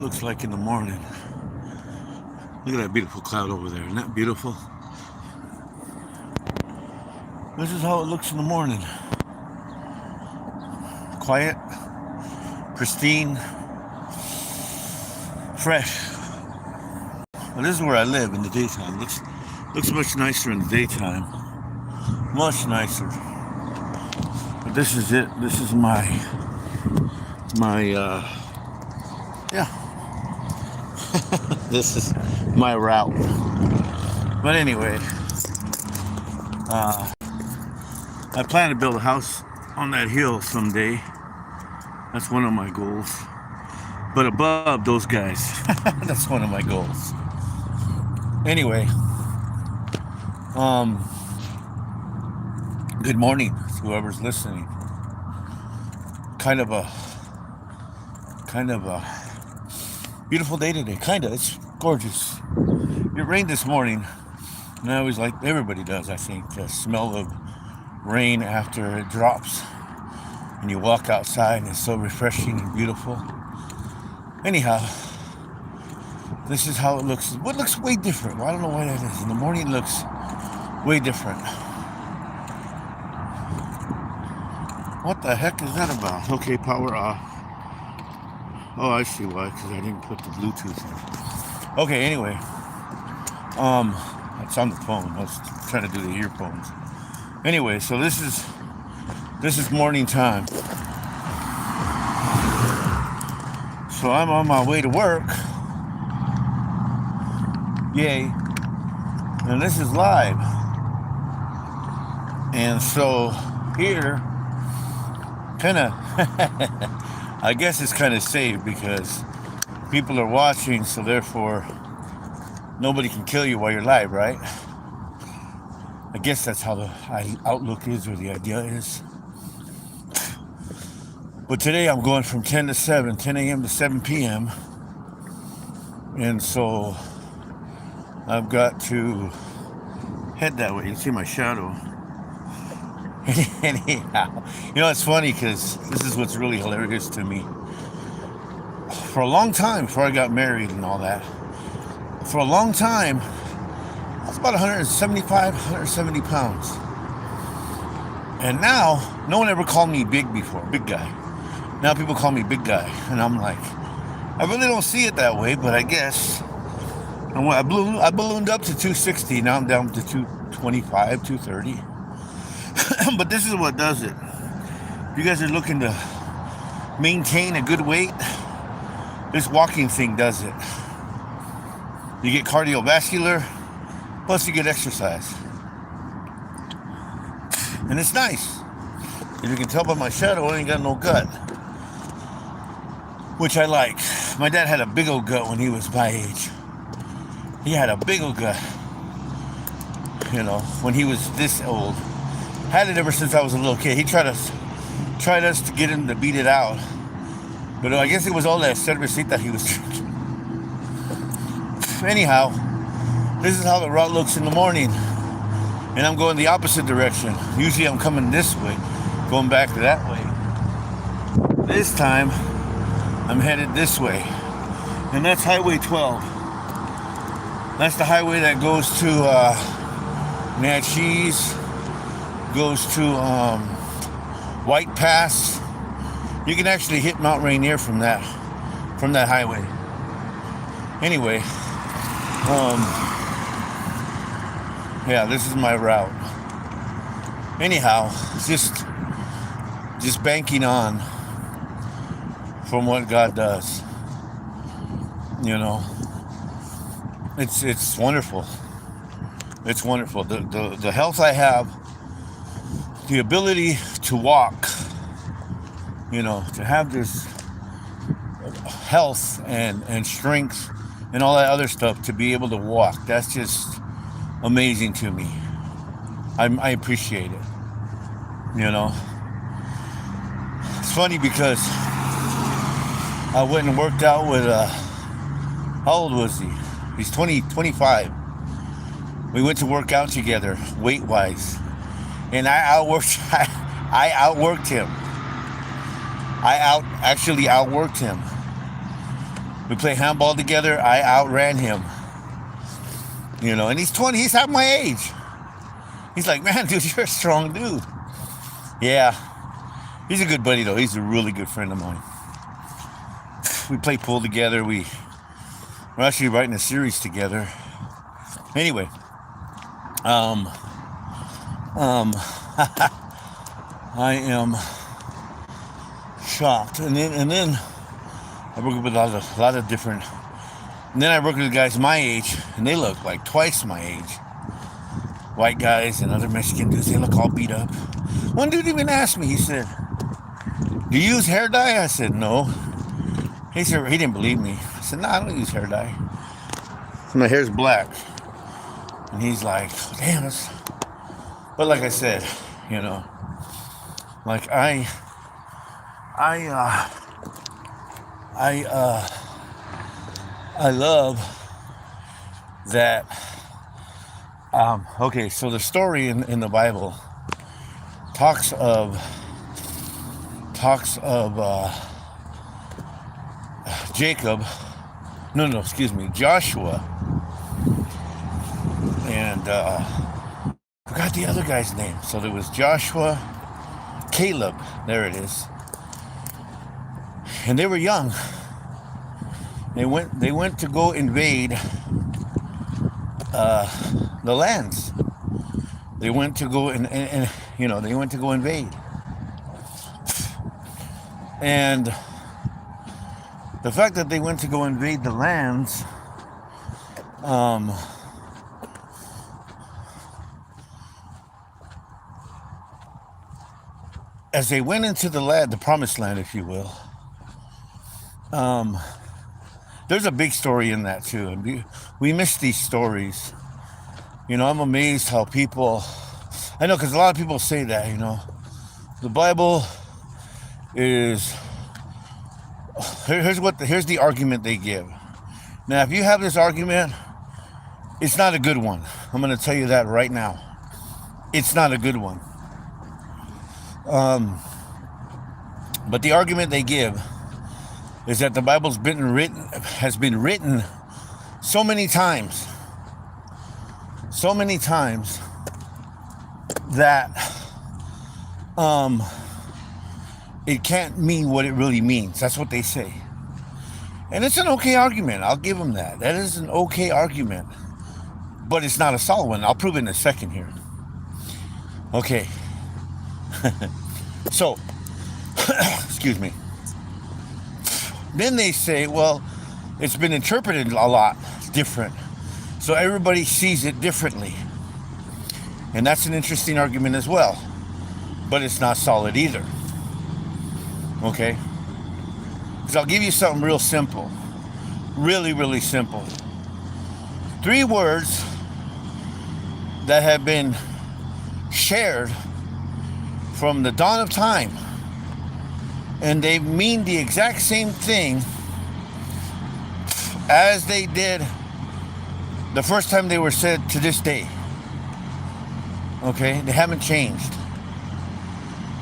Looks like in the morning. Look at that beautiful cloud over there. Isn't that beautiful? This is how it looks in the morning. Quiet, pristine, fresh. Well, this is where I live in the daytime. Looks much nicer in the daytime. Much nicer. But this is it. This is my yeah. This is my route. But anyway, I plan to build a house on that hill someday. That's one of my goals. But above those guys, that's one of my goals. Anyway, good morning to whoever's listening. Kind of a beautiful day today. It's gorgeous. It rained this morning, and I always like, everybody does, I think, the smell of rain after it drops. And you walk outside, and it's so refreshing and beautiful. Anyhow, this is how it looks. What looks way different? Well, I don't know why that is. In the morning, it looks way different. What the heck is that about? Okay, power off. Oh, I see why, because I didn't put the Bluetooth in. Okay, anyway. It's on the phone. I was trying to do the earphones. Anyway, so this is morning time. So I'm on my way to work. Yay. And this is live. And so here, I guess it's kind of safe because people are watching, so therefore nobody can kill you while you're live, right? I guess that's how the outlook is, or the idea is. But today I'm going from 10 a.m. to 7 p.m. And so I've got to head that way. You can see my shadow. Anyhow, it's funny because this is what's really hilarious to me. For a long time, before I got married and all that, for a long time, I was about 175, 170 pounds. And now, no one ever called me big before, big guy. Now people call me big guy. And I'm like, I really don't see it that way, but I guess. And when I ballooned up to 260, now I'm down to 225, 230. But this is what does it. If you guys are looking to maintain a good weight, this walking thing does it. You get cardiovascular, plus you get exercise. And it's nice. If you can tell by my shadow, I ain't got no gut. Which I like. My dad had a big old gut when he was my age. He had a big old gut. When he was this old. Had it ever since I was a little kid. He tried us to get him to beat it out. But I guess it was all that cervecita he was drinking. Anyhow, this is how the route looks in the morning. And I'm going the opposite direction. Usually I'm coming this way, going back that way. This time, I'm headed this way. And that's Highway 12. That's the highway that goes to Natchez, goes to White Pass. You can actually hit Mount Rainier from that highway. Anyway, yeah, this is my route. Anyhow, just banking on from what God does. It's wonderful. It's wonderful. The health I have, the ability to walk, to have this health and strength and all that other stuff, to be able to walk, that's just amazing to me. I appreciate it. It's funny because I went and worked out with how old was he? He's 25. We went to work out together, weight-wise. And I outworked him. I outworked him. We play handball together. I outran him. And he's 20. He's half my age. He's like, man, dude, you're a strong dude. Yeah. He's a good buddy, though. He's a really good friend of mine. We play pool together. We're actually writing a series together. Anyway. I am shocked. And then I work with a lot of different. And then I work with guys my age, and they look like twice my age. White guys and other Mexican dudes, they look all beat up. One dude even asked me, he said, do you use hair dye? I said, no. He said, he didn't believe me. I said, no, I don't use hair dye. My hair's black. And he's like, damn it. But like I said, like I love that. Okay, so the story in the Bible talks of Jacob. Joshua. And forgot the other guy's name. So there was Joshua, Caleb. There it is. And they were young. They went to go invade the lands. They went to go and they went to go invade. And the fact that they went to go invade the lands, as they went into the promised land, if you will, there's a big story in that too. And we miss these stories. I'm amazed how people, I know, because a lot of people say that, the Bible is, here's the argument they give. Now, if you have this argument, it's not a good one. I'm going to tell you that right now. It's not a good one. But the argument they give is that the Bible's has been written so many times that it can't mean what it really means. That's what they say. And it's an okay argument. I'll give them that. That is an okay argument. But it's not a solid one. I'll prove it in a second here. Okay. So, excuse me. Then they say, well, it's been interpreted a lot different. So everybody sees it differently. And that's an interesting argument as well. But it's not solid either. Okay? Because I'll give you something real simple. Really, really simple. 3 words that have been shared from the dawn of time. And they mean the exact same thing as they did the first time they were said to this day. Okay? They haven't changed.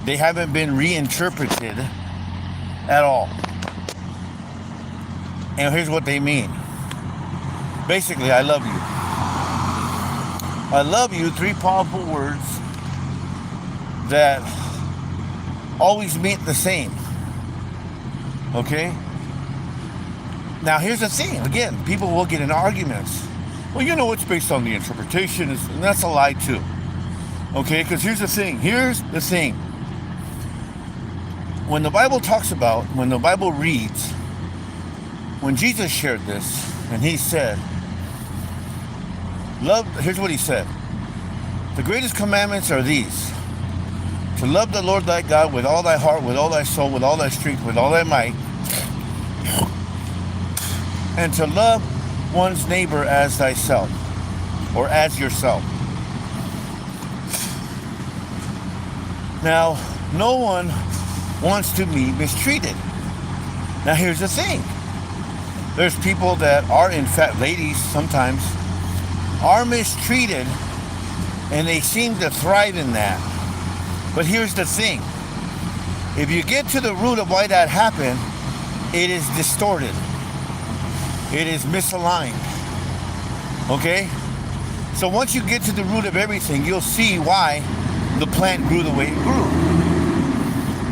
They haven't been reinterpreted at all. And here's what they mean. Basically, I love you. I love you, 3 powerful words that always mean the same. Okay? Now, here's the thing. Again, people will get in arguments. Well, it's based on the interpretation, and that's a lie, too. Okay? Because here's the thing. When the Bible reads, when Jesus shared this, and he said, here's what he said. The greatest commandments are these: to love the Lord thy God with all thy heart, with all thy soul, with all thy strength, with all thy might, and to love one's neighbor as thyself, or as yourself. Now, no one wants to be mistreated. Now, here's the thing. There's people that are, in fact, ladies sometimes, are mistreated, and they seem to thrive in that. But here's the thing. If you get to the root of why that happened, it is distorted. It is misaligned. Okay? So once you get to the root of everything, you'll see why the plant grew the way it grew.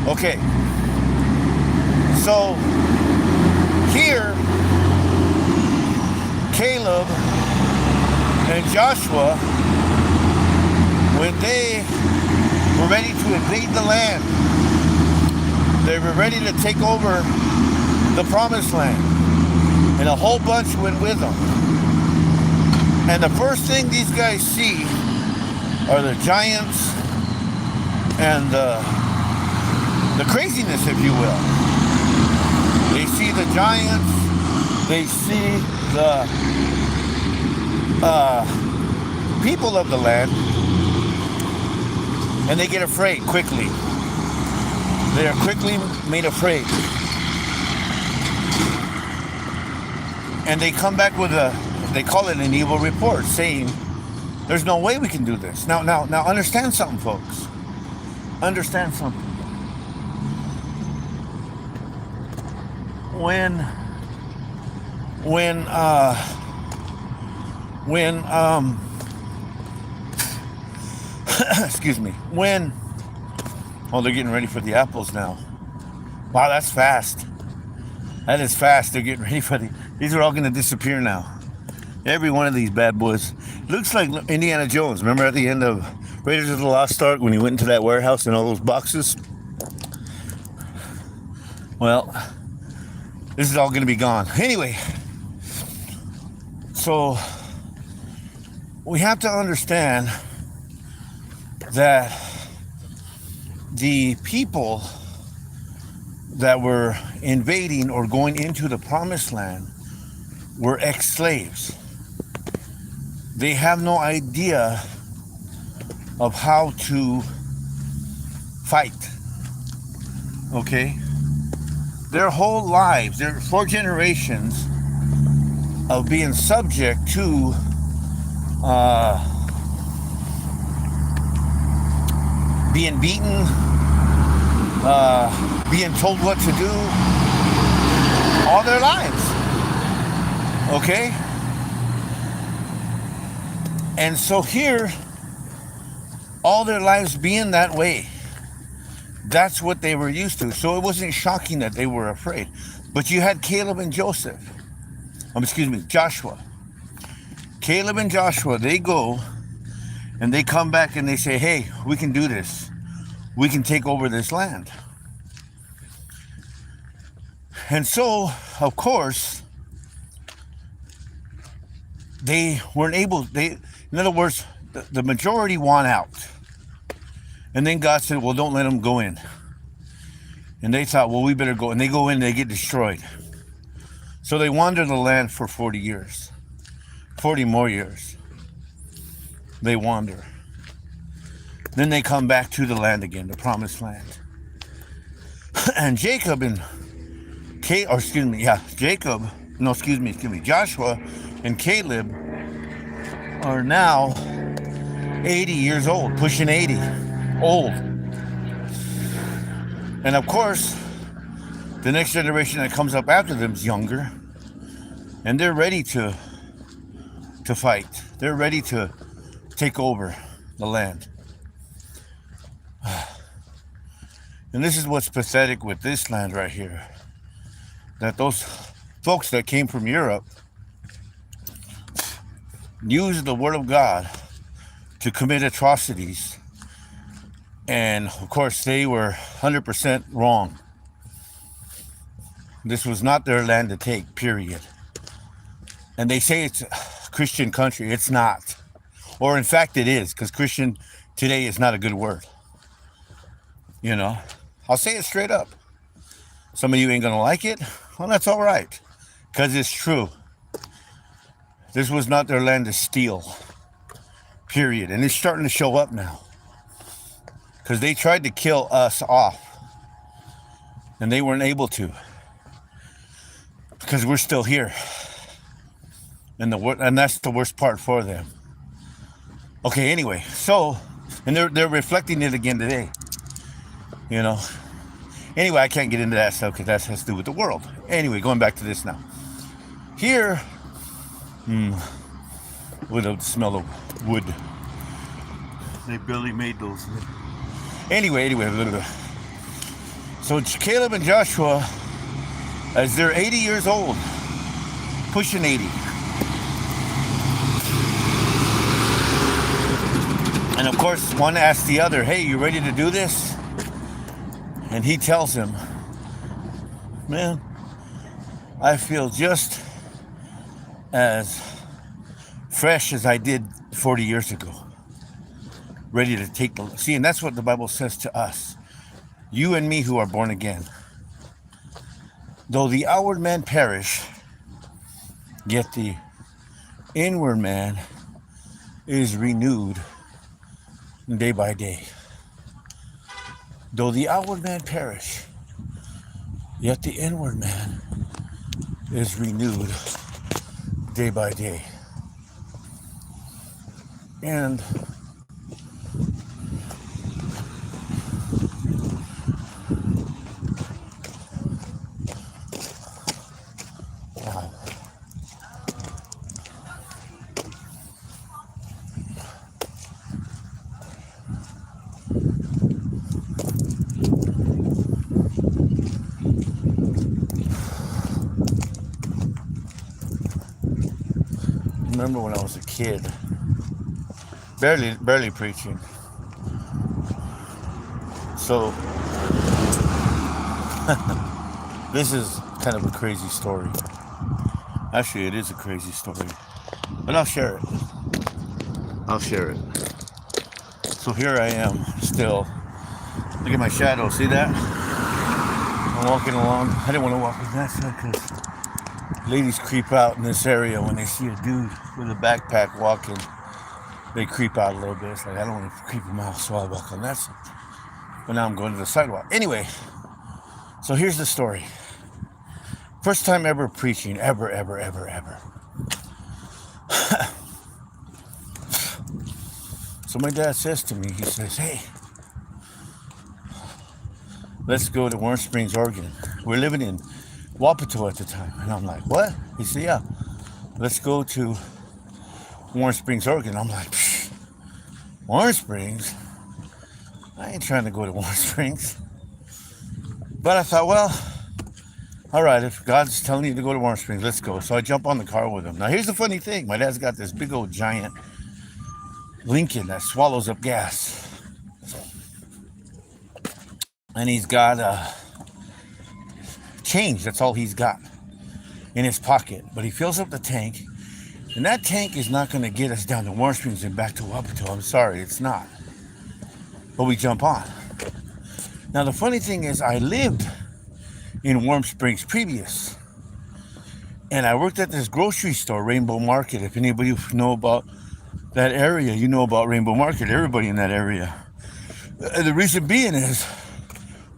Okay. So here, Caleb and Joshua, when they were ready to invade the land, they were ready to take over the promised land, and a whole bunch went with them. And the first thing these guys see are the giants and the craziness, if you will. They see the giants, they see the people of the land, and they get afraid quickly. They are quickly made afraid. And they come back with they call it an evil report, saying, there's no way we can do this. Now understand something, folks. Understand something. When excuse me, oh, they're getting ready for the apples now. Wow, that's fast. That is fast. They're getting ready for these are all going to disappear now. Every one of these bad boys. Looks like Indiana Jones. Remember at the end of Raiders of the Lost Ark when he went into that warehouse and all those boxes? Well, this is all going to be gone. Anyway, so we have to understand that the people that were invading or going into the promised land were ex-slaves. They have no idea of how to fight. Okay? Their whole lives, their 4 generations of being subject to being beaten, being told what to do, all their lives. Okay? And so here, all their lives being that way, that's what they were used to. So it wasn't shocking that they were afraid. But you had Caleb and Joshua. Caleb and Joshua, they go and they come back and they say, hey, we can do this. We can take over this land. And so, of course, they weren't able, in other words, the majority won out. And then God said, well, don't let them go in. And they thought, well, we better go. And they go in and they get destroyed. So they wander the land for 40 years. 40 more years. They wander. Then they come back to the land again, the promised land. And Joshua and Caleb are now 80 years old, pushing 80, old. And of course, the next generation that comes up after them is younger, and they're ready to fight. They're ready to take over the land. And this is what's pathetic with this land right here, that those folks that came from Europe used the word of God to commit atrocities. And of course, they were 100% wrong. This was not their land to take, period. And they say it's a Christian country. It's not. Or in fact, it is, because Christian today is not a good word. You know, I'll say it straight up. Some of you ain't gonna like it. Well, that's all right, because it's true. This was not their land to steal, period. And it's starting to show up now, because they tried to kill us off, and they weren't able to, because we're still here. And that's the worst part for them. Okay, anyway, so, and they're reflecting it again today. You know. Anyway, I can't get into that stuff because that has to do with the world. Anyway, going back to this now. Here, with the smell of wood. They barely made those. Anyway. So Caleb and Joshua, as they're 80 years old, pushing 80. And of course, one asks the other, hey, you ready to do this? And he tells him, man, I feel just as fresh as I did 40 years ago. Ready to take the... See, and that's what the Bible says to us. You and me who are born again. Though the outward man perish, yet the inward man is renewed day by day. Though the outward man perish, yet the inward man is renewed day by day. And wow. Remember when I was a kid, barely preaching. So this is kind of a crazy story. Actually, it is a crazy story, but I'll share it. So here I am still. Look at my shadow. See that? I'm walking along. I didn't want to walk on that side because ladies creep out in this area when they see a dude with a backpack walking. They creep out a little bit. It's like, I don't want to creep them out, so I'll walk on that side. But now I'm going to the sidewalk. Anyway, so here's the story. First time ever preaching, ever. So my dad says to me, he says, hey, let's go to Warm Springs, Oregon. We're living in Wapato at the time. And I'm like, what? He said, yeah, let's go to Warm Springs, Oregon. I'm like, Warm Springs? I ain't trying to go to Warm Springs. But I thought, well, all right, if God's telling you to go to Warm Springs, let's go. So I jump on the car with him. Now, here's the funny thing. My dad's got this big old giant Lincoln that swallows up gas. And he's got change. That's all he's got in his pocket. But he fills up the tank. And that tank is not going to get us down to Warm Springs and back to Wapato. I'm sorry, it's not. But we jump on. Now, the funny thing is, I lived in Warm Springs previous. And I worked at this grocery store, Rainbow Market. If anybody know about that area, you know about Rainbow Market. Everybody in that area. The reason being is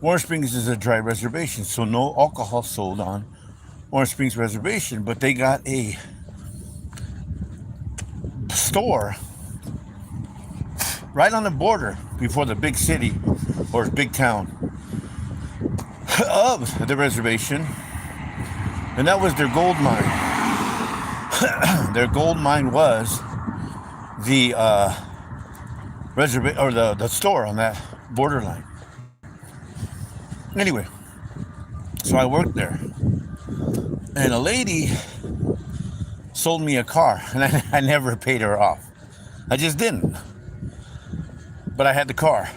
Warm Springs is a dry reservation, so no alcohol sold on Warm Springs Reservation. But they got a store right on the border before the big city or big town of the reservation, and that was their gold mine. Their gold mine was the reservation or the store on that borderline. Anyway, so I worked there, and a lady sold me a car, and I never paid her off. I just didn't. But I had the car.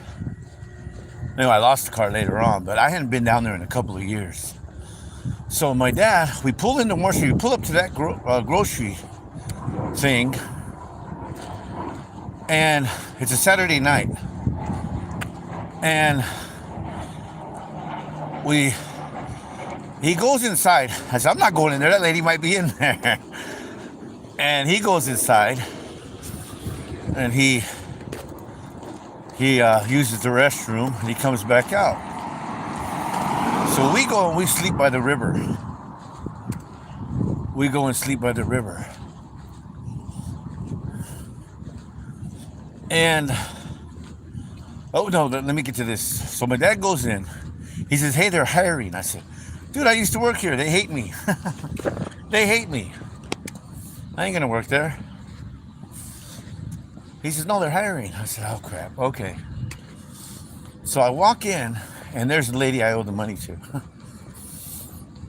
Anyway, I lost the car later on, but I hadn't been down there in a couple of years. So my dad, we pull into Warm Springs, we pull up to that grocery thing, and it's a Saturday night. And he goes inside. I said, I'm not going in there. That lady might be in there. And he goes inside, and he uses the restroom, and he comes back out. So we go and we sleep by the river. We go and sleep by the river. And, oh no, let me get to this. So my dad goes in. He says, hey, they're hiring. I said, dude, I used to work here. They hate me. They hate me. I ain't gonna work there. He says, no, they're hiring. I said, oh crap, okay. So I walk in, and there's the lady I owe the money to.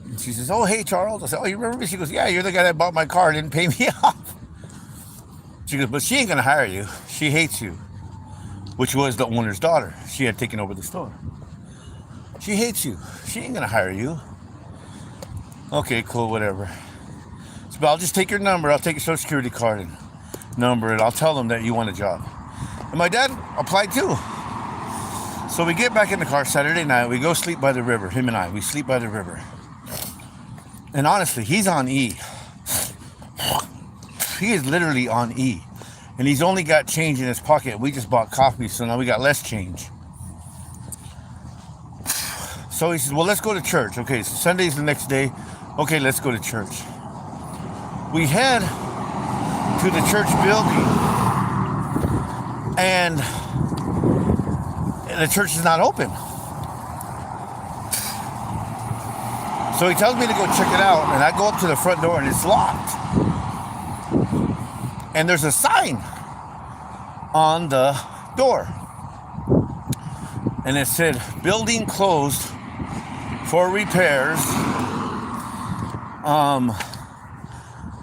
And she says, oh, hey, Charles. I said, oh, you remember me? She goes, yeah, you're the guy that bought my car and didn't pay me off. She goes, but she ain't gonna hire you. She hates you. Which was the owner's daughter. She had taken over the store. She hates you. She ain't gonna hire you. Okay, cool, whatever. So, but I'll just take your number. I'll take your social security card and number it. I'll tell them that you want a job. And my dad applied too. So we get back in the car Saturday night. We go sleep by the river. Him and I. We sleep by the river. And honestly, he's on E. He is literally on E. And he's only got change in his pocket. We just bought coffee, so now we got less change. So he says, well, let's go to church. Okay, so Sunday's the next day. Okay, let's go to church. We head to the church building. And the church is not open. So he tells me to go check it out. And I go up to the front door and it's locked. And there's a sign on the door. And it said, building closed for repairs.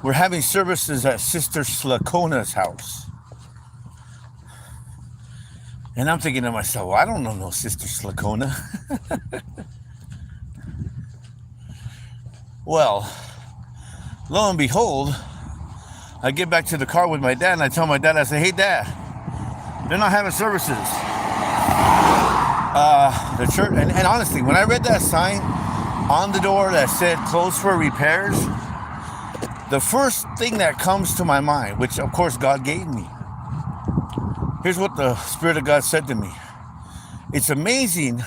We're having services at Sister Slacona's house. And I'm thinking to myself, well, I don't know no Sister Slacona. Well, lo and behold, I get back to the car with my dad and I tell my dad, I say, hey dad, they're not having services. The church, and honestly, when I read that sign on the door that said closed for repairs, the first thing that comes to my mind, which of course God gave me, here's what the Spirit of God said to me. It's amazing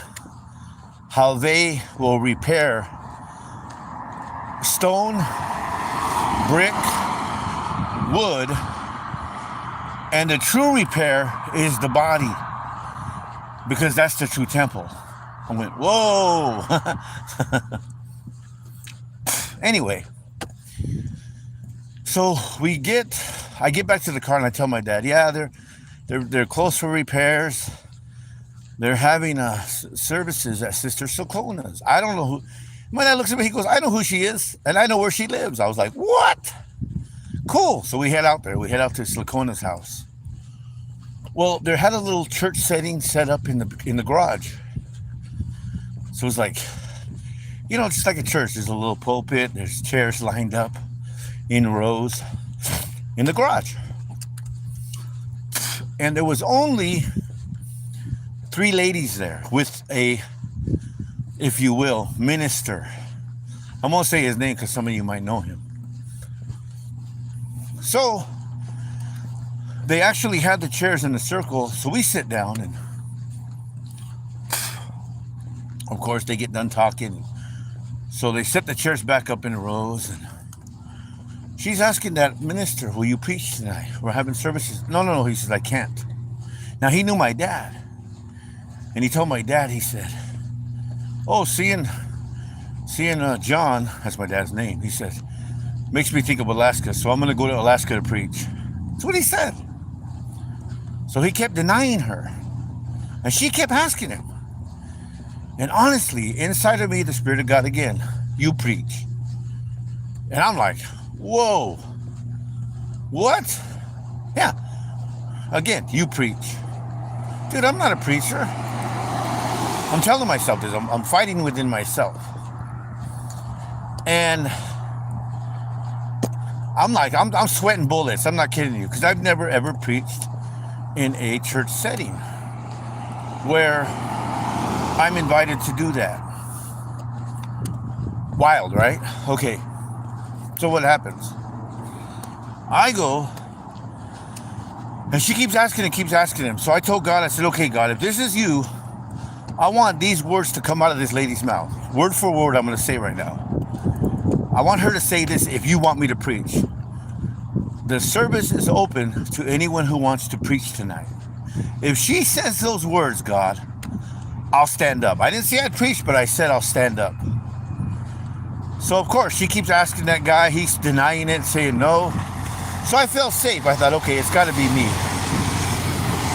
how they will repair stone, brick, wood, and the true repair is the body, because that's the true temple. I went, whoa. Anyway, so I get back to the car and I tell my dad, yeah, they're closed for repairs. They're having services at Sister Socona's. I don't know who. My dad looks at me, he goes, I know who she is, and I know where she lives. I was like, what? Cool. So we head out there. We head out to Slacona's house. Well, they had a little church setting set up in the garage. So it was like, just like a church. There's a little pulpit. There's chairs lined up in rows in the garage. And there was only 3 ladies there with a, if you will, minister. I won't say his name because some of you might know him. So they actually had the chairs in a circle. So we sit down and of course they get done talking. So they set the chairs back up in rows and she's asking that minister, will you preach tonight? We're having services. No. He says, I can't. Now he knew my dad. And he told my dad, he said, oh, seeing John, that's my dad's name. He said, makes me think of Alaska. So I'm going to go to Alaska to preach. That's what he said. So he kept denying her. And she kept asking him. And honestly, inside of me, the Spirit of God again, you preach. And I'm like, whoa. What? Yeah. Again, you preach. Dude, I'm not a preacher. I'm telling myself this. I'm fighting within myself. And I'm like, I'm sweating bullets. I'm not kidding you. Because I've never, ever preached in a church setting where I'm invited to do that. Wild, right? Okay. So what happens? I go, and she keeps asking him. So I told God, I said, okay, God, if this is you, I want these words to come out of this lady's mouth. Word for word, I'm going to say right now. I want her to say this if you want me to preach. The service is open to anyone who wants to preach tonight. If she says those words, God, I'll stand up. I didn't say I'd preach, but I said I'll stand up. So, of course, she keeps asking that guy. He's denying it, saying no. So I felt safe. I thought, okay, it's got to be me.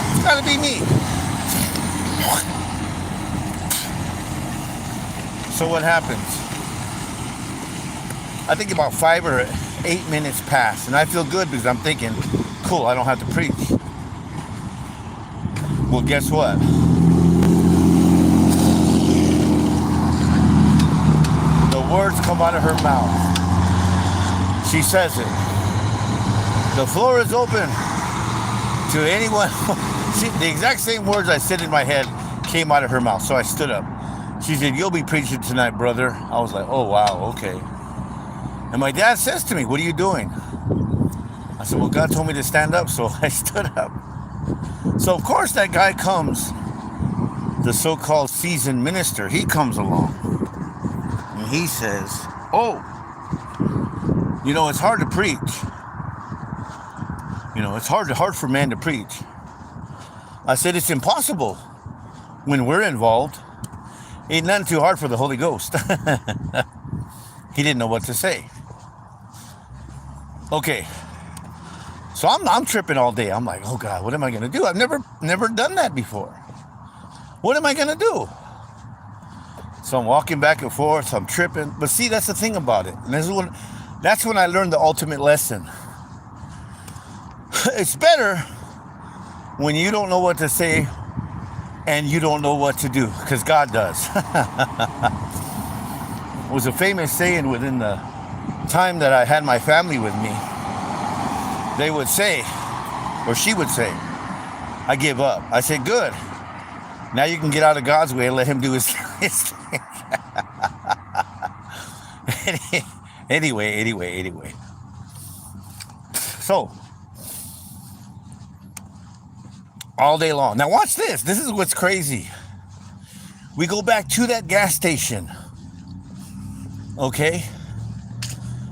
It's got to be me. So what happens? I think about 5 or 8 minutes pass, and I feel good because I'm thinking, cool, I don't have to preach. Well, guess what? The words come out of her mouth. She says it. The floor is open to anyone. The exact same words I said in my head came out of her mouth. So I stood up. She said, "You'll be preaching tonight, brother." I was like, oh, wow, okay. And my dad says to me, "What are you doing?" I said, "Well, God told me to stand up," so I stood up. So, of course, that guy comes, the so-called seasoned minister. He comes along. And he says, "Oh, it's hard to preach. It's hard for man to preach." I said, "It's impossible when we're involved. Ain't nothing too hard for the Holy Ghost." He didn't know what to say. Okay. So I'm tripping all day. I'm like, oh God, what am I going to do? I've never done that before. What am I going to do? So I'm walking back and forth. I'm tripping. But see, that's the thing about it. And that's when I learned the ultimate lesson. It's better when you don't know what to say and you don't know what to do, because God does. It was a famous saying within the time that I had my family with me. They would say, or she would say, "I give up." I said, "Good. Now you can get out of God's way and let him do his thing." Anyway. So, all day long. Now watch this. This is what's crazy. We go back to that gas station, okay,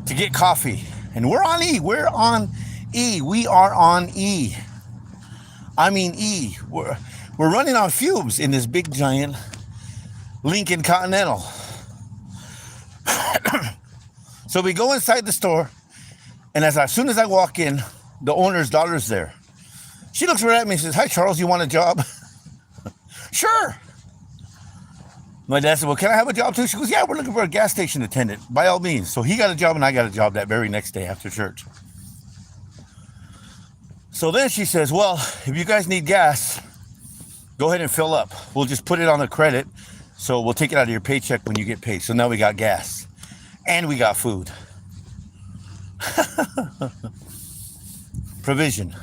to get coffee. And we're on E. We are on E. I mean E. We're running on fumes in this big giant Lincoln Continental. So we go inside the store, and as soon as I walk in, the owner's daughter's there. She looks right at me and says, "Hi, Charles, you want a job?" Sure. My dad said, "Well, can I have a job too?" She goes, "Yeah, we're looking for a gas station attendant." By all means. So he got a job and I got a job that very next day after church. So then she says, "Well, if you guys need gas, go ahead and fill up. We'll just put it on the credit. So we'll take it out of your paycheck when you get paid." So now we got gas and we got food. Provision.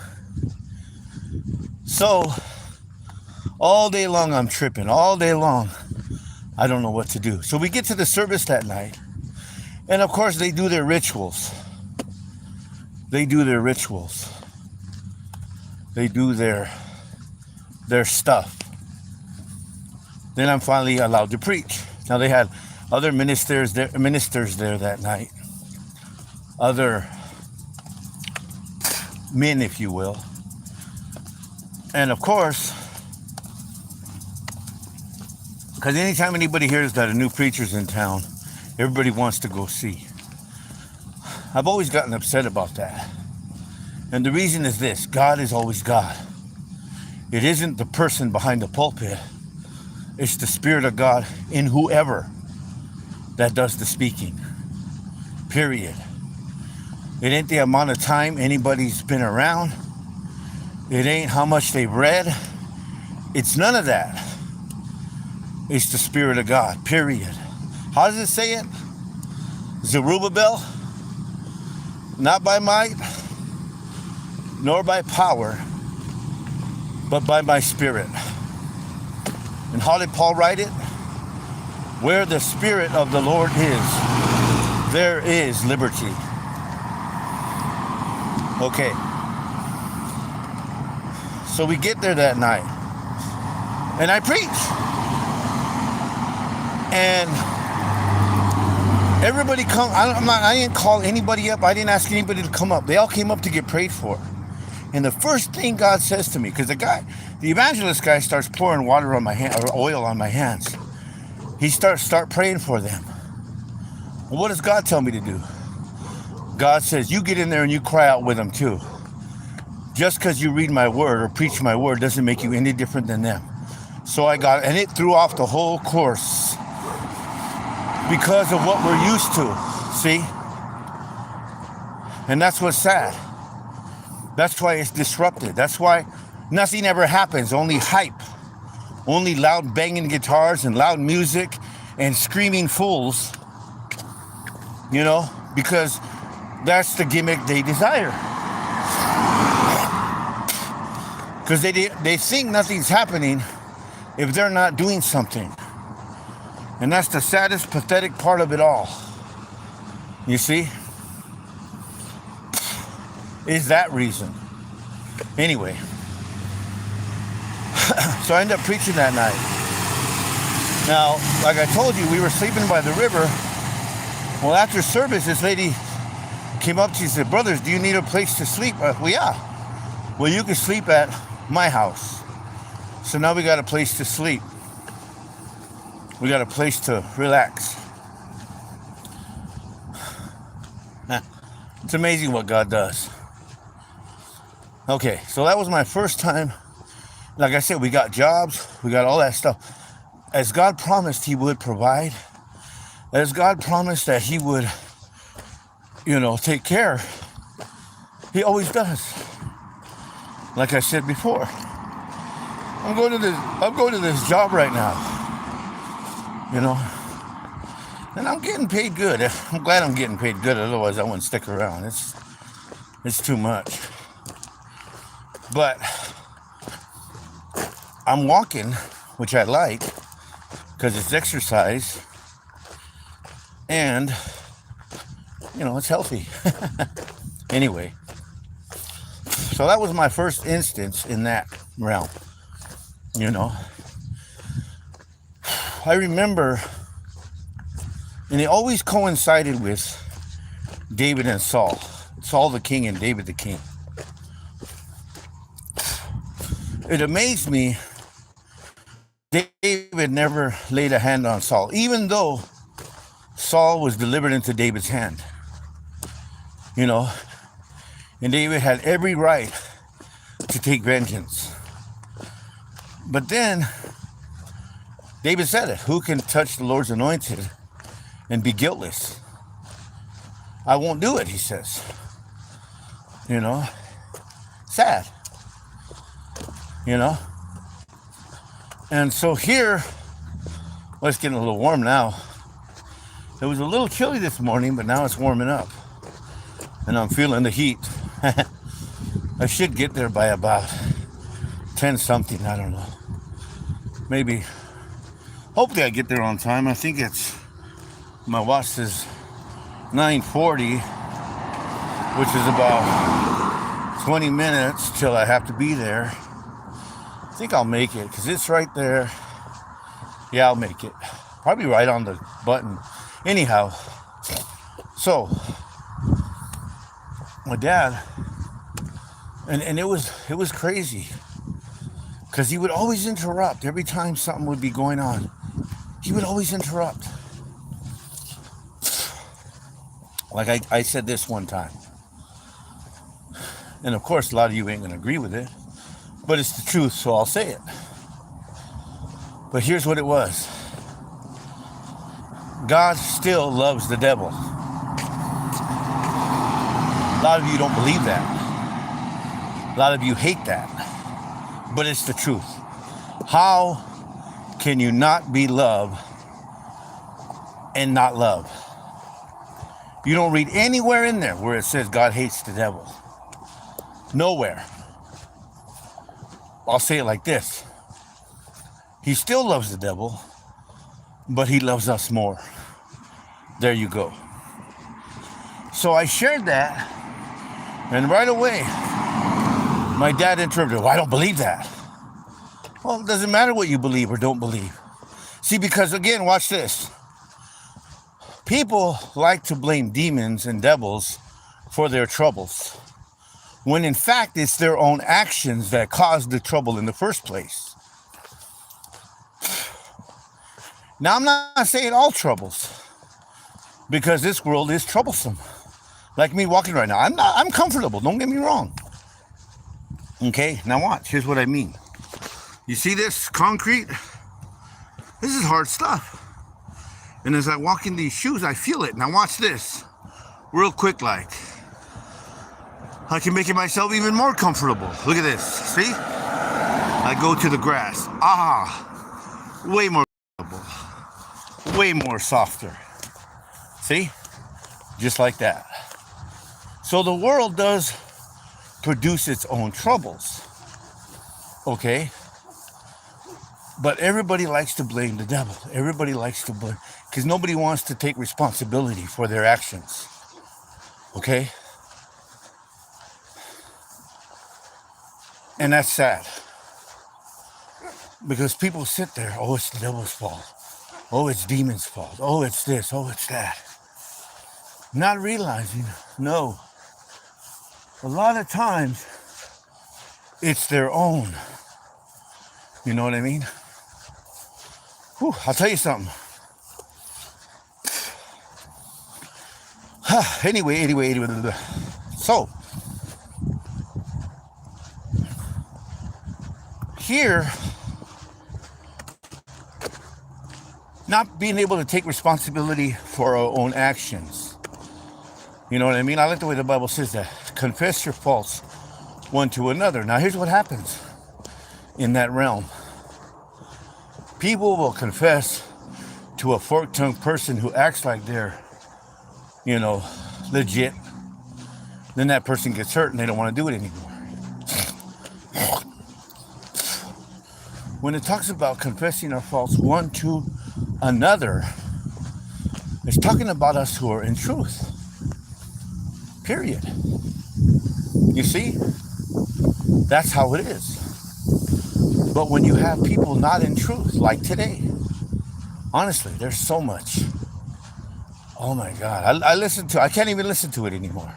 So all day long I'm tripping. All day long I don't know what to do. So we get to the service that night, and of course they do their rituals. They do their stuff. Then I'm finally allowed to preach. Now they had other ministers there that night. Other men, if you will. And of course, because anytime anybody hears that a new preacher's in town, everybody wants to go see. I've always gotten upset about that. And the reason is this: God is always God. It isn't the person behind the pulpit. It's the Spirit of God in whoever that does the speaking. Period. It ain't the amount of time anybody's been around. It ain't how much they've read. It's none of that. It's the Spirit of God. Period. How does it say it? Zerubbabel, not by might, nor by power, but by my Spirit. And how did Paul write it? Where the Spirit of the Lord is, there is liberty. Okay. So we get there that night, and I preach. And everybody come. I didn't call anybody up. I didn't ask anybody to come up. They all came up to get prayed for. And the first thing God says to me, because the evangelist guy starts pouring water on my hand, or oil on my hands. He starts praying for them. Well, what does God tell me to do? God says, you get in there and you cry out with them too. Just because you read my word or preach my word doesn't make you any different than them. So I got, and it threw off the whole course because of what we're used to, see? And that's what's sad. That's why it's disrupted. That's why nothing ever happens, only hype. Only loud banging guitars and loud music and screaming fools, you know, because that's the gimmick they desire. Because they think nothing's happening if they're not doing something. And that's the saddest, pathetic part of it all. You see? Is that reason. Anyway. So I ended up preaching that night. Now, like I told you, we were sleeping by the river. Well, after service, this lady came up to me and said, brothers, do you need a place to sleep? Well, yeah. Well, you can sleep at my house. So now we got a place to sleep. We got a place to relax. It's amazing what God does. Okay, so that was my first time. Like I said, we got jobs, we got all that stuff. As God promised he would provide, as God promised that he would, take care, he always does. Like I said before, I'm going to this job right now, and I'm getting paid good. I'm glad I'm getting paid good, otherwise I wouldn't stick around. It's too much. But I'm walking, which I like, because it's exercise, and, it's healthy. Anyway, so that was my first instance in that realm, I remember, and it always coincided with David and Saul. Saul the king and David the king. It amazed me David never laid a hand on Saul, even though Saul was delivered into David's hand. And David had every right to take vengeance. But then David said it, who can touch the Lord's anointed and be guiltless? I won't do it, he says. Sad. And so here, well, it's getting a little warm now. It was a little chilly this morning, but now it's warming up. And I'm feeling the heat. I should get there by about 10 something, I don't know. Maybe. Hopefully I get there on time. I think my watch says 9:40, which is about 20 minutes till I have to be there. I think I'll make it, because it's right there. Yeah, I'll make it. Probably right on the button. Anyhow, so my dad, and it was crazy, because he would always interrupt every time something would be going on. He would always interrupt. Like I said this one time, and of course a lot of you ain't gonna agree with it, but it's the truth, so I'll say it. But here's what it was. God still loves the devil. A lot of you don't believe that. A lot of you hate that. But it's the truth. How can you not be love and not love? You don't read anywhere in there where it says God hates the devil. Nowhere. I'll say it like this. He still loves the devil, but he loves us more. There you go. So I shared that, and right away, my dad interrupted, well, I don't believe that. Well, it doesn't matter what you believe or don't believe. See, because again, watch this. People like to blame demons and devils for their troubles, when in fact it's their own actions that caused the trouble in the first place. Now, I'm not saying all troubles. because this world is troublesome. Like me walking right now. I'm comfortable. Don't get me wrong. Okay, now watch. Here's what I mean. You see this concrete? This is hard stuff. And as I walk in these shoes, I feel it. Now watch this. Real quick like. I can make it myself even more comfortable. Look at this. See? I go to the grass. Ah, way more comfortable. Way more softer. See? Just like that. So the world does produce its own troubles. Okay? But everybody likes to blame the devil. Everybody likes to blame, because nobody wants to take responsibility for their actions. Okay? And that's sad. Because people sit there, oh, it's the devil's fault. Oh, it's demons' fault. Oh, it's this. Oh, it's that. Not realizing, no. A lot of times, it's their own. You know what I mean? Whew, I'll tell you something. Anyway. So, here, not being able to take responsibility for our own actions. You know what I mean? I like the way the Bible says that. Confess your faults one to another. Now, here's what happens in that realm. People will confess to a fork-tongued person who acts like they're, legit. Then that person gets hurt and they don't want to do it anymore. When it talks about confessing our faults one to another, it's talking about us who are in truth. Period. You see? That's how it is. But when you have people not in truth, like today, honestly, there's so much. Oh my God. I can't even listen to it anymore.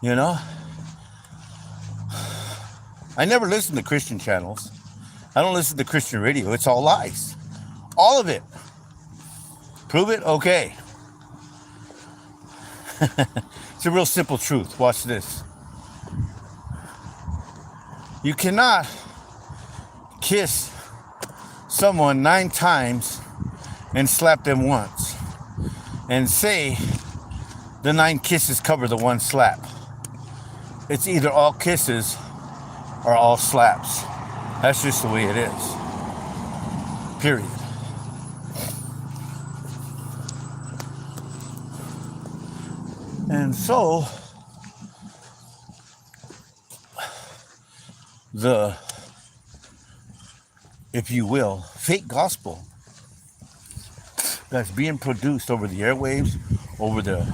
You know? I never listen to Christian channels. I don't listen to Christian radio. It's all lies. All of it. Prove it? Okay. It's a real simple truth. Watch this. You cannot kiss someone 9 times and slap them once and say the 9 kisses cover the 1 slap. It's either all kisses or all slaps. That's just the way it is. Period. And so, if you will, fake gospel that's being produced over the airwaves, over the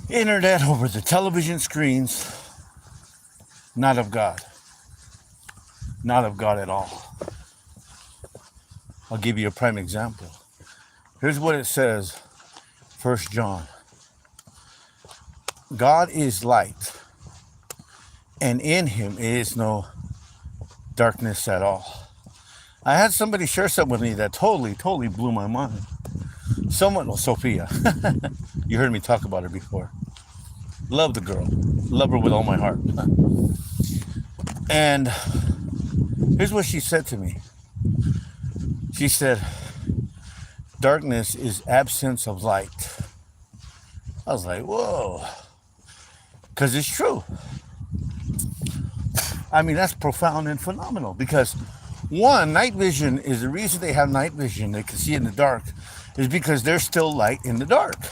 internet, over the television screens, not of God. Not of God at all. I'll give you a prime example. Here's what it says, 1 John. God is light, and in him is no darkness at all. I had somebody share something with me that totally blew my mind. Sophia. You heard me talk about her before. Love the girl. Love her with all my heart. And here's what she said to me. She said, darkness is absence of light. I was like, whoa. Because it's true. I mean, that's profound and phenomenal. Because, one, night vision is the reason they have night vision. They can see in the dark. Is because there's still light in the dark.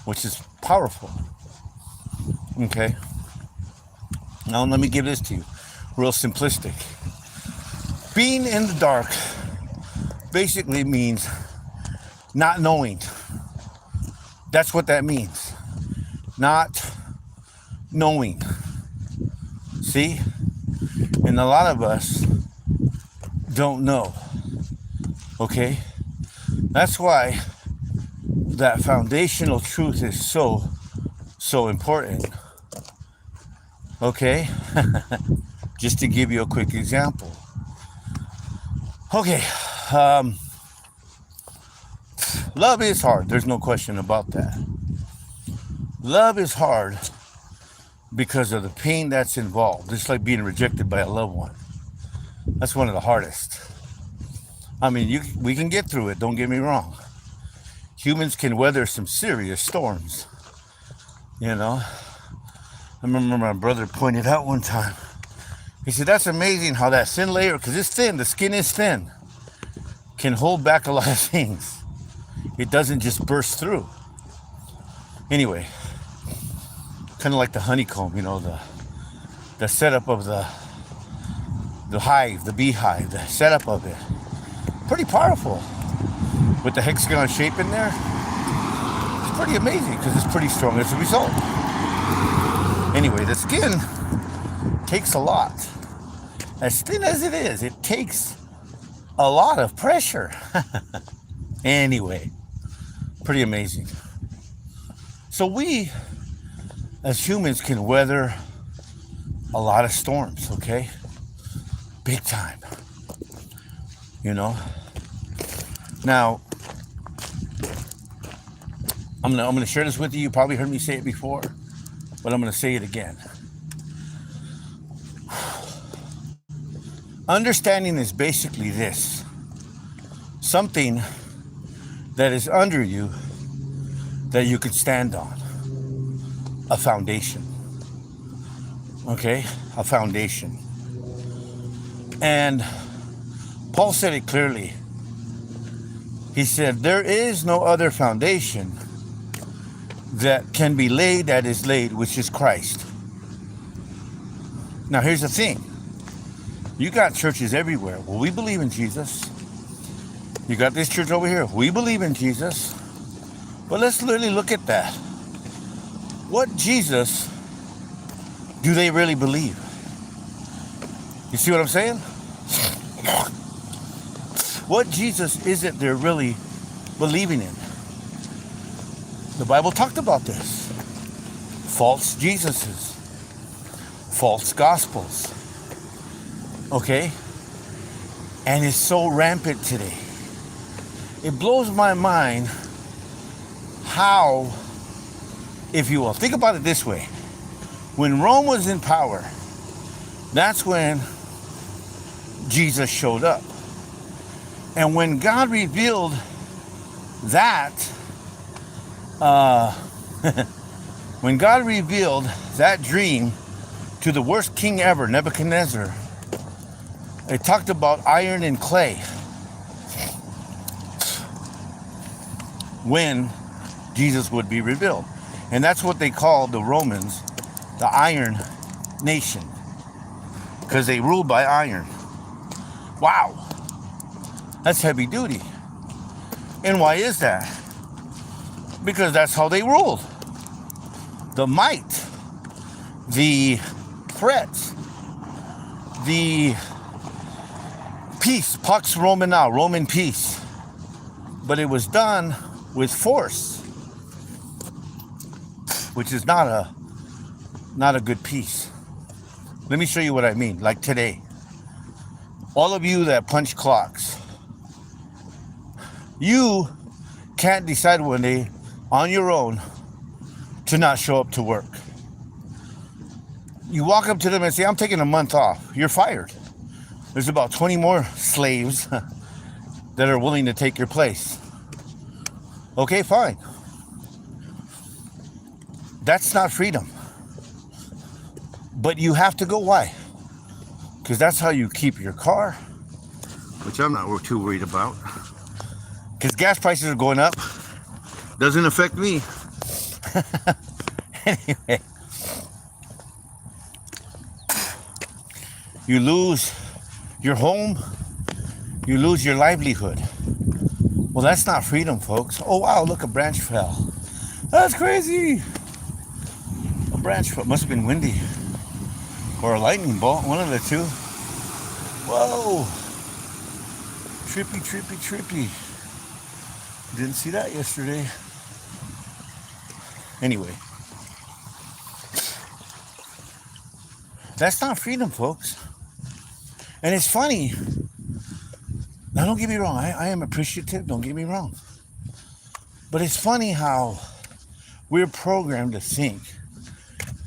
Which is powerful. Okay. Now, let me give this to you. Real simplistic. Being in the dark basically means not knowing. That's what that means. Not knowing. See? And a lot of us don't know. Okay? That's why that foundational truth is so important. Okay? Just to give you a quick example. Okay. Love is hard. There's no question about that. Love is hard because of the pain that's involved. It's like being rejected by a loved one. That's one of the hardest. I mean, we can get through it, don't get me wrong. Humans can weather some serious storms. You know, I remember my brother pointed out one time. He said, that's amazing how that thin layer, because it's thin, the skin is thin, can hold back a lot of things. It doesn't just burst through. Anyway, kind of like the honeycomb, you know, the setup of the hive, the beehive, the setup of it. Pretty powerful. With the hexagon shape in there, it's pretty amazing because it's pretty strong as a result. Anyway, the skin takes a lot. As thin as it is, it takes a lot of pressure. Anyway, pretty amazing. So we, as humans, can weather a lot of storms, okay? Big time. You know? Now, I'm gonna share this with you. You probably heard me say it before, but I'm gonna say it again. Understanding is basically this: something that is under you that you could stand on. A foundation. Okay? A foundation. And Paul said it clearly. He said, there is no other foundation that can be laid that is laid, which is Christ. Now, here's the thing. You got churches everywhere. Well, we believe in Jesus. You got this church over here. We believe in Jesus. But let's literally look at that. What Jesus do they really believe? You see what I'm saying? What Jesus is it they're really believing in? The Bible talked about this. False Jesuses. False gospels. Okay? And it's so rampant today. It blows my mind how, if you will, think about it this way. When Rome was in power, that's when Jesus showed up. And when God revealed that, when God revealed that dream to the worst king ever, Nebuchadnezzar, it talked about iron and clay. When Jesus would be revealed. And that's what they called the Romans, the Iron Nation. Because they ruled by iron. Wow. That's heavy duty. And why is that? Because that's how they ruled. The might, the threat, the peace, Pax Romana, Roman peace. But it was done with force, which is not a good peace. Let me show you what I mean. Like today, all of you that punch clocks, you can't decide one day on your own to not show up to work. You walk up to them and say, I'm taking a month off. You're fired. There's about 20 more slaves that are willing to take your place. Okay, fine. That's not freedom. But you have to go. Why? Because that's how you keep your car, which I'm not too worried about. Because gas prices are going up. Doesn't affect me. Anyway. You lose your home. You lose your livelihood. Well, that's not freedom, folks. Oh, wow, look, a branch fell. That's crazy. A branch fell. Must have been windy. Or a lightning bolt, one of the two. Whoa. Trippy, trippy, trippy. Didn't see that yesterday. Anyway. That's not freedom, folks. And it's funny. Now, don't get me wrong. I am appreciative. Don't get me wrong. But it's funny how we're programmed to think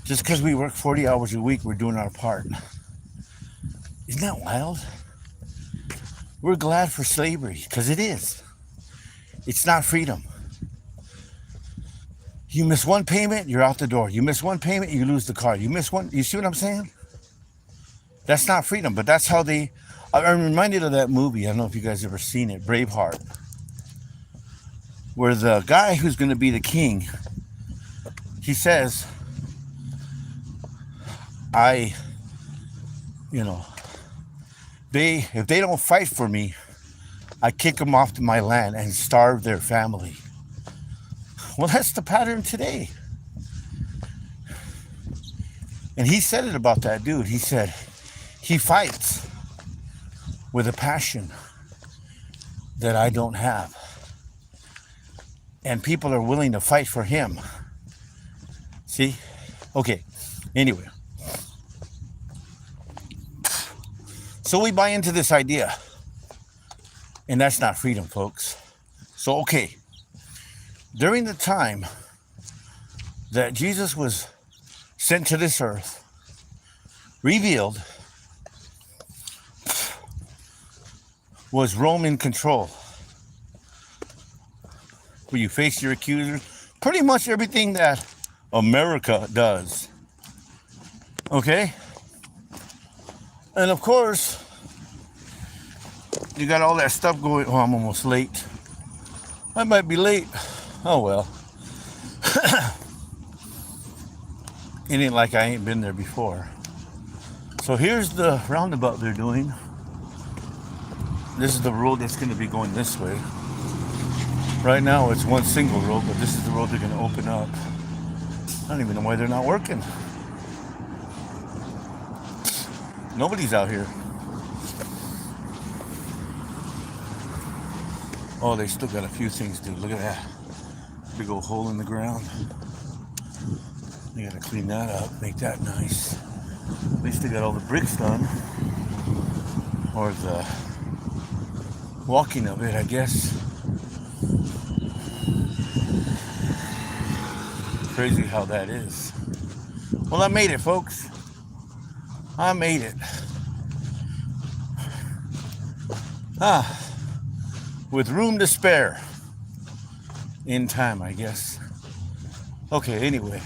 just because we work 40 hours a week, we're doing our part. Isn't that wild? We're glad for slavery because it is. It's not freedom. You miss one payment, you're out the door. You miss one payment, you lose the car. You miss one, you see what I'm saying? That's not freedom, but that's how I'm reminded of that movie. I don't know if you guys ever seen it, Braveheart, where the guy who's going to be the king, he says, you know, if they don't fight for me, I kick them off to my land and starve their family. Well, that's the pattern today. And he said it about that dude. He said he fights with a passion that I don't have. And people are willing to fight for him. See? Okay. Anyway. So we buy into this idea. And that's not freedom, folks. So, okay. During the time that Jesus was sent to this earth, revealed, was Rome in control. Where you face your accusers. Pretty much everything that America does. Okay? And of course, you got all that stuff going. Oh, I'm almost late. I might be late. Oh well. It ain't like I ain't been there before. So here's the roundabout they're doing. This is the road that's going to be going this way. Right now it's one single road, but this is the road they're going to open up. I don't even know why they're not working. Nobody's out here. Oh, they still got a few things to do. Look at that. Big old hole in the ground. They gotta clean that up, make that nice. At least they got all the bricks done. Or the walking of it, I guess. Crazy how that is. Well, I made it, folks. I made it. With room to spare. In time, I guess. Okay, anyway.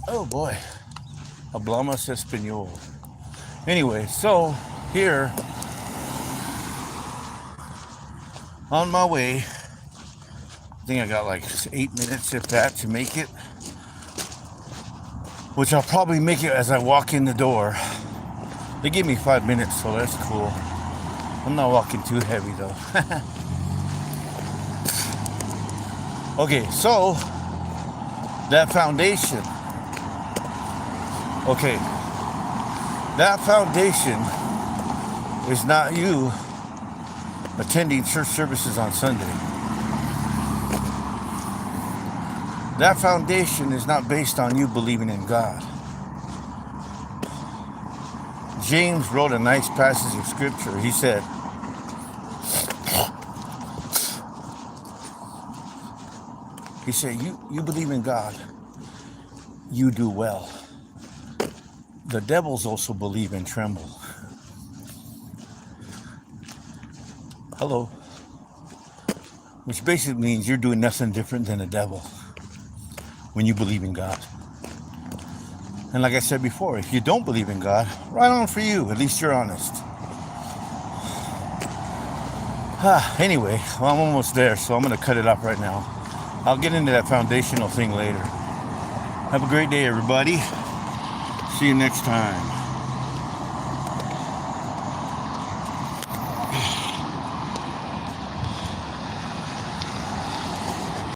Oh boy. Hablamos Espanol. Anyway, so here, on my way, I think I got like 8 minutes, if that, to make it. Which I'll probably make it as I walk in the door. They give me 5 minutes, so that's cool. I'm not walking too heavy though. Okay, so that foundation. Okay, that foundation is not you attending church services on Sunday. That foundation is not based on you believing in God. James wrote a nice passage of scripture. He said, you believe in God, you do well. The devils also believe and tremble. Hello. Which basically means you're doing nothing different than a devil when you believe in God. And like I said before, if you don't believe in God, right on for you. At least you're honest. Anyway, well, I'm almost there, so I'm going to cut it off right now. I'll get into that foundational thing later. Have a great day, everybody. See you next time.